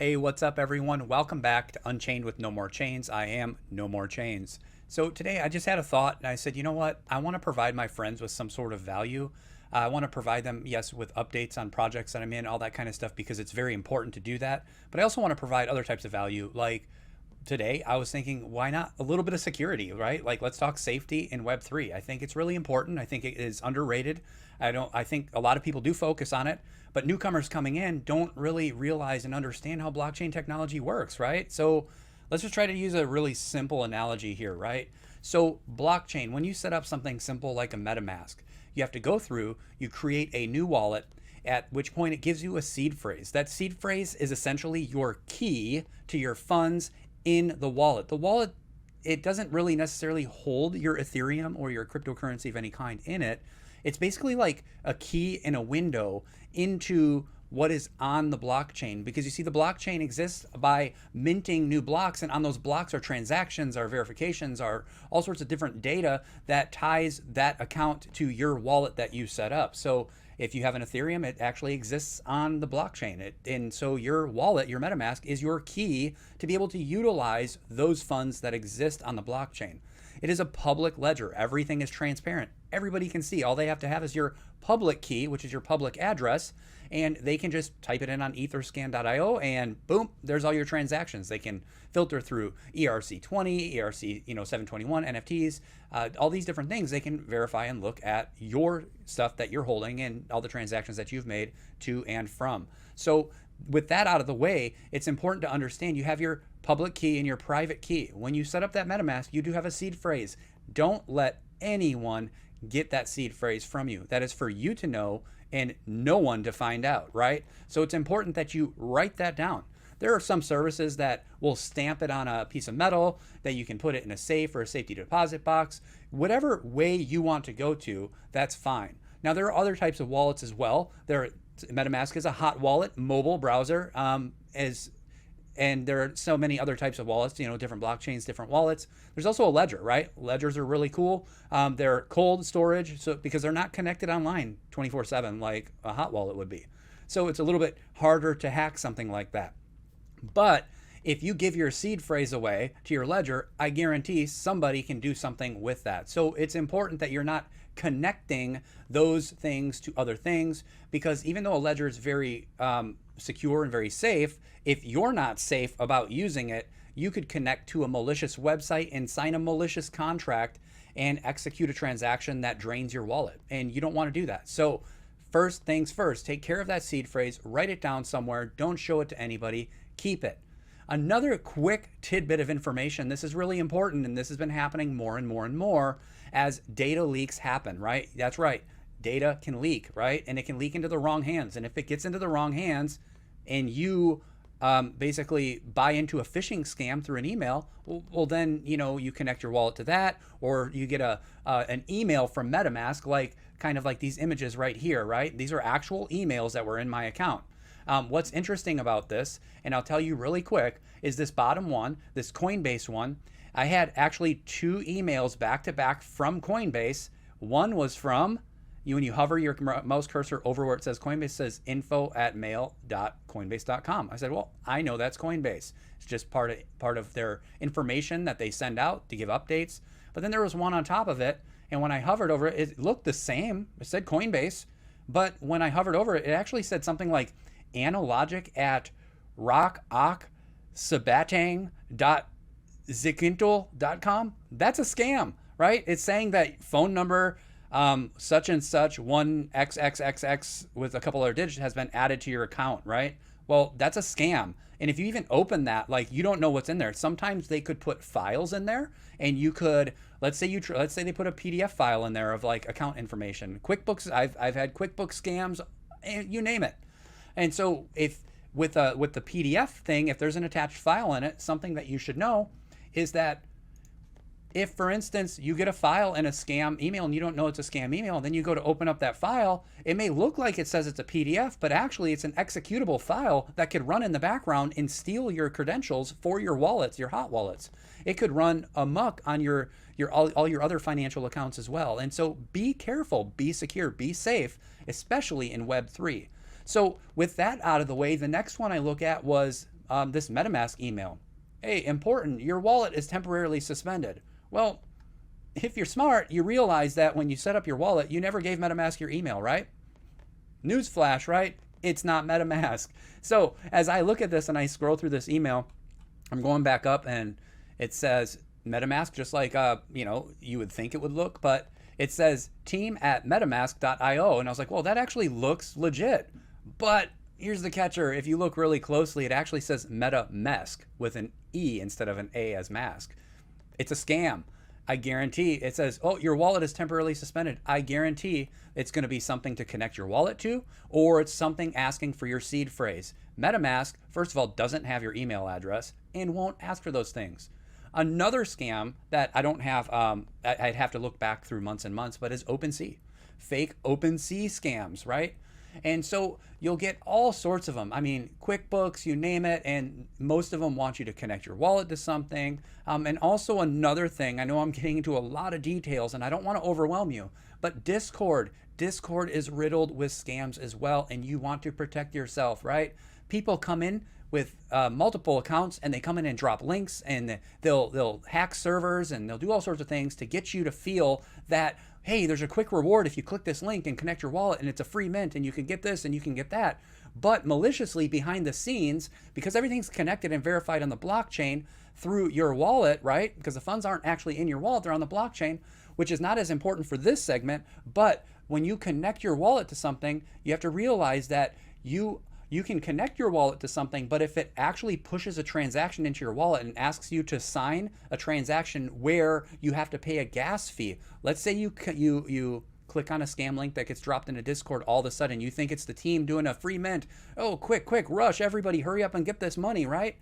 Hey, what's up, everyone? Welcome back to Unchained with No More Chains. I am No More Chains. So today I just had a thought and I said, you know what? I want to provide my friends with some sort of value. I want to provide them, yes, with updates on projects that I'm in, all that kind of stuff, because it's very important to do that. But I also want to provide other types of value. Like today, I was thinking, why not a little bit of security, right? Like, let's talk safety in Web3. I think it's really important. I think it is underrated. I think a lot of people do focus on it, but newcomers coming in don't really realize and understand how blockchain technology works, right? So let's just try to use a really simple analogy here, right? So blockchain, when you set up something simple like a MetaMask, you have to go through, you create a new wallet, at which point it gives you a seed phrase. That seed phrase is essentially your key to your funds in the wallet. The wallet, it doesn't really necessarily hold your Ethereum or your cryptocurrency of any kind in it. It's basically like a key in a window into what is on the blockchain, because you see the blockchain exists by minting new blocks, and on those blocks are transactions, are verifications, are all sorts of different data that ties that account to your wallet that you set up. So if you have an Ethereum, it actually exists on the blockchain. And so your wallet, your MetaMask, is your key to be able to utilize those funds that exist on the blockchain. It is a public ledger. Everything is transparent. Everybody can see. All they have to have is your public key, which is your public address, and they can just type it in on etherscan.io and boom, there's all your transactions. They can filter through ERC20, ERC 721, NFTs, all these different things. They can verify and look at your stuff that you're holding and all the transactions that you've made to and from. So with that out of the way, it's important to understand you have your public key and your private key. When you set up that MetaMask, you do have a seed phrase. Don't let anyone get that seed phrase from you. That is for you to know and no one to find out, right? So it's important that you write that down. There are some services that will stamp it on a piece of metal, that you can put it in a safe or a safety deposit box. Whatever way you want to go to, that's fine. Now, there are other types of wallets as well. MetaMask is a hot wallet, mobile browser, and there are so many other types of wallets, different blockchains, different wallets. There's also a ledger, right? Ledgers are really cool. They're cold storage, so because they're not connected online 24/7 like a hot wallet would be. So it's a little bit harder to hack something like that. But if you give your seed phrase away to your ledger, I guarantee somebody can do something with that. So it's important that you're not connecting those things to other things, because even though a ledger is very secure and very safe, if you're not safe about using it, you could connect to a malicious website and sign a malicious contract and execute a transaction that drains your wallet. And you don't want to do that. So first things first, take care of that seed phrase, write it down somewhere, don't show it to anybody, keep it. Another quick tidbit of information, this is really important, and this has been happening more and more and more as data leaks happen, right? That's right. Data can leak, right? And it can leak into the wrong hands. And if it gets into the wrong hands and you basically buy into a phishing scam through an email, well then, you connect your wallet to that, or you get an email from MetaMask, kind of like these images right here, right? These are actual emails that were in my account. What's interesting about this, and I'll tell you really quick, is this bottom one, this Coinbase one. I had actually two emails back to back from Coinbase. One was from you, when you hover your mouse cursor over where it says Coinbase, says info@mail.coinbase.com. I said, well, I know that's Coinbase. It's just part of their information that they send out to give updates. But then there was one on top of it, and when I hovered over it, it looked the same. It said Coinbase, but when I hovered over it, it actually said something like analogic at rockoksabatang.zikintel.com. That's a scam, right? It's saying that phone number such and such 1xxxx with a couple other digits has been added to your account, right? Well, that's a scam. And if you even open that, you don't know what's in there. Sometimes they could put files in there, and you could, let's say they put a PDF file in there of account information. QuickBooks, I've had QuickBooks scams, and you name it. And so if with the PDF thing, if there's an attached file in it, something that you should know is that if, for instance, you get a file in a scam email and you don't know it's a scam email, then you go to open up that file, it may look like it says it's a PDF, but actually it's an executable file that could run in the background and steal your credentials for your wallets, your hot wallets. It could run amok on all your other financial accounts as well. And so be careful, be secure, be safe, especially in Web3. So with that out of the way, the next one I look at was this MetaMask email. Hey, important, your wallet is temporarily suspended. Well, if you're smart, you realize that when you set up your wallet, you never gave MetaMask your email, right? Newsflash, right? It's not MetaMask. So as I look at this and I scroll through this email, I'm going back up and it says MetaMask, just like you would think it would look, but it says team@metamask.io, and I was like, well, that actually looks legit. But here's the catcher: if you look really closely, it actually says MetaMask with an E instead of an A as mask. It's a scam. I guarantee it says, oh, your wallet is temporarily suspended. I guarantee it's going to be something to connect your wallet to, or it's something asking for your seed phrase. MetaMask, first of all, doesn't have your email address and won't ask for those things. Another scam that I don't have, I'd have to look back through months and months, but is OpenSea. Fake OpenSea scams, right? And so you'll get all sorts of them. I mean, QuickBooks, you name it, and most of them want you to connect your wallet to something. And also another thing, I know I'm getting into a lot of details and I don't want to overwhelm you, but Discord is riddled with scams as well, and you want to protect yourself, right? People come in with multiple accounts and they come in and drop links, and they'll hack servers, and they'll do all sorts of things to get you to feel that, hey, there's a quick reward if you click this link and connect your wallet, and it's a free mint, and you can get this and you can get that. But maliciously behind the scenes, because everything's connected and verified on the blockchain through your wallet, right? Because the funds aren't actually in your wallet, they're on the blockchain, which is not as important for this segment. But when you connect your wallet to something, you have to realize that you can connect your wallet to something, but if it actually pushes a transaction into your wallet and asks you to sign a transaction where you have to pay a gas fee, let's say you click on a scam link that gets dropped into Discord, all of a sudden you think it's the team doing a free mint. Oh, quick, rush, everybody hurry up and get this money, right?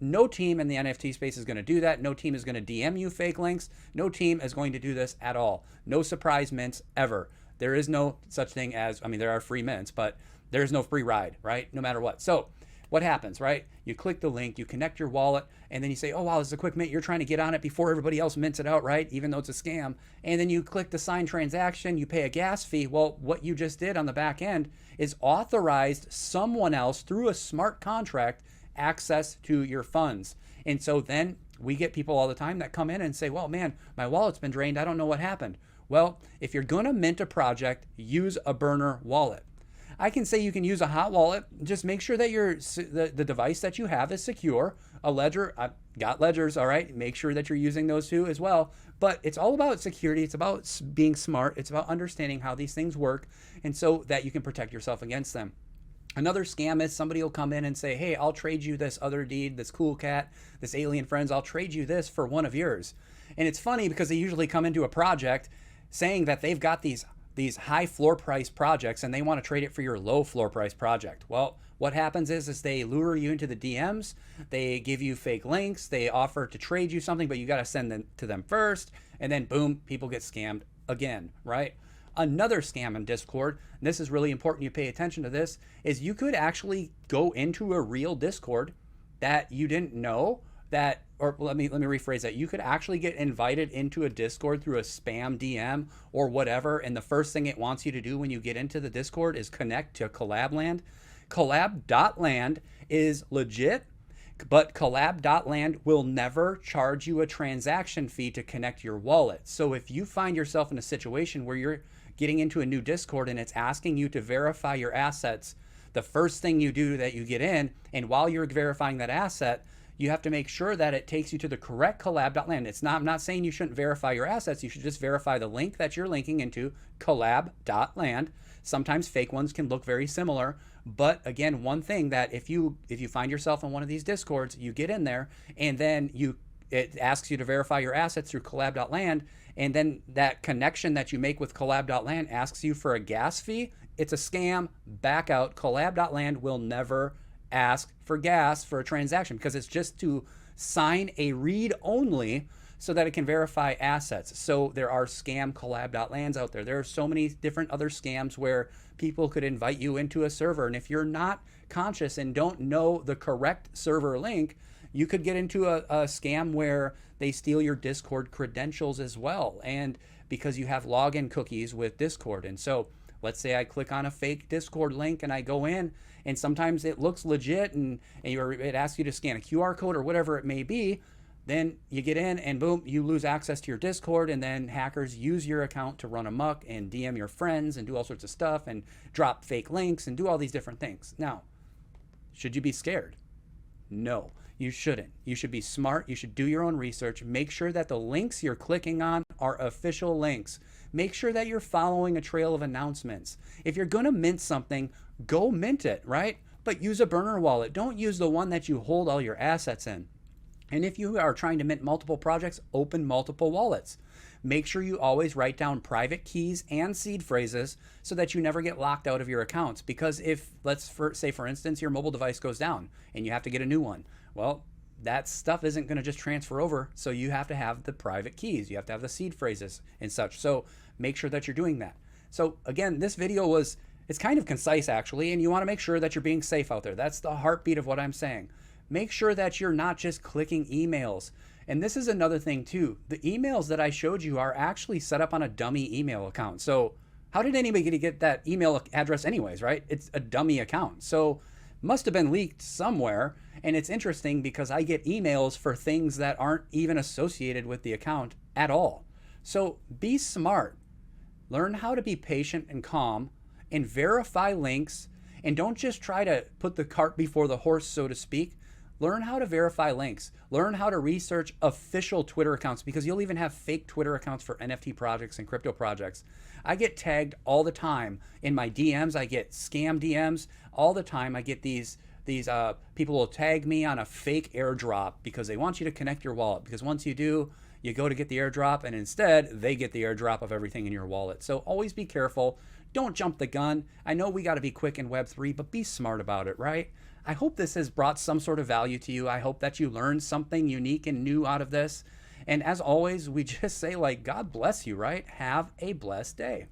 No team in the NFT space is going to do that. No team is going to DM you fake links. No team is going to do this at all. No surprise mints ever. There is no such thing as, there are free mints, but there's no free ride, right? No matter what. So what happens, right? You click the link, you connect your wallet, and then you say, oh, wow, this is a quick mint. You're trying to get on it before everybody else mints it out, right? Even though it's a scam. And then you click the sign transaction, you pay a gas fee. Well, what you just did on the back end is authorized someone else through a smart contract access to your funds. And so then we get people all the time that come in and say, well, man, my wallet's been drained. I don't know what happened. Well, if you're going to mint a project, use a burner wallet. I can say you can use a hot wallet. Just make sure that the device that you have is secure. A ledger, I've got ledgers, all right? Make sure that you're using those too as well. But it's all about security. It's about being smart. It's about understanding how these things work, and so that you can protect yourself against them. Another scam is somebody will come in and say, hey, I'll trade you this other deed, this cool cat, this alien friends. I'll trade you this for one of yours. And it's funny because they usually come into a project saying that they've got these high floor price projects and they want to trade it for your low floor price project. Well, what happens is they lure you into the DMs, they give you fake links, they offer to trade you something, but you got to send them to them first, and then boom, people get scammed again, right? Another scam in Discord, and this is really important you pay attention to this, is you could actually go into a real Discord that you didn't know that, or let me rephrase that. You could actually get invited into a Discord through a spam DM or whatever, and the first thing it wants you to do when you get into the Discord is connect to Collab.land. Collab.land is legit, but Collab.land will never charge you a transaction fee to connect your wallet. So if you find yourself in a situation where you're getting into a new Discord and it's asking you to verify your assets, the first thing you do that you get in, and while you're verifying that asset, you have to make sure that it takes you to the correct Collab.land. I'm not saying you shouldn't verify your assets. You should just verify the link that you're linking into, Collab.land. Sometimes fake ones can look very similar. But again, one thing that if you find yourself in one of these Discords, you get in there and then it asks you to verify your assets through Collab.land, and then that connection that you make with Collab.land asks you for a gas fee. It's a scam. Back out. Collab.land will never ask for gas for a transaction because it's just to sign a read only so that it can verify assets. So there are scam Collab.lands out there. There are so many different other scams where people could invite you into a server, and if you're not conscious and don't know the correct server link, you could get into a scam where they steal your Discord credentials as well, and because you have login cookies with Discord. And so Let's say I click on a fake Discord link and I go in, and sometimes it looks legit, and it asks you to scan a QR code or whatever it may be. Then you get in and boom, you lose access to your Discord, and then hackers use your account to run amok and DM your friends and do all sorts of stuff and drop fake links and do all these different things. Now, should you be scared? No, you shouldn't. You should be smart. You should do your own research. Make sure that the links you're clicking on are official links. Make sure that you're following a trail of announcements. If you're going to mint something, go mint it, right? But use a burner wallet. Don't use the one that you hold all your assets in. And if you are trying to mint multiple projects, open multiple wallets. Make sure you always write down private keys and seed phrases so that you never get locked out of your accounts. Because if, say for instance, your mobile device goes down and you have to get a new one, well, that stuff isn't going to just transfer over. So you have to have the private keys. You have to have the seed phrases and such. So make sure that you're doing that. So again, this video it's kind of concise actually, and you want to make sure that you're being safe out there. That's the heartbeat of what I'm saying. Make sure that you're not just clicking emails. And this is another thing too. The emails that I showed you are actually set up on a dummy email account. So how did anybody get that email address anyways, right? It's a dummy account. So must have been leaked somewhere. And it's interesting because I get emails for things that aren't even associated with the account at all. So be smart. Learn how to be patient and calm and verify links, and don't just try to put the cart before the horse, so to speak. Learn how to verify links. Learn how to research official Twitter accounts, because you'll even have fake Twitter accounts for NFT projects and crypto projects. I get tagged all the time in my DMs. I get scam DMs all the time. I get these people will tag me on a fake airdrop because they want you to connect your wallet, because once you do, you go to get the airdrop and instead they get the airdrop of everything in your wallet. So always be careful. Don't jump the gun. I know we got to be quick in Web3, but be smart about it, right? I hope this has brought some sort of value to you. I hope that you learned something unique and new out of this. And as always, we just say, like, God bless you, right? Have a blessed day.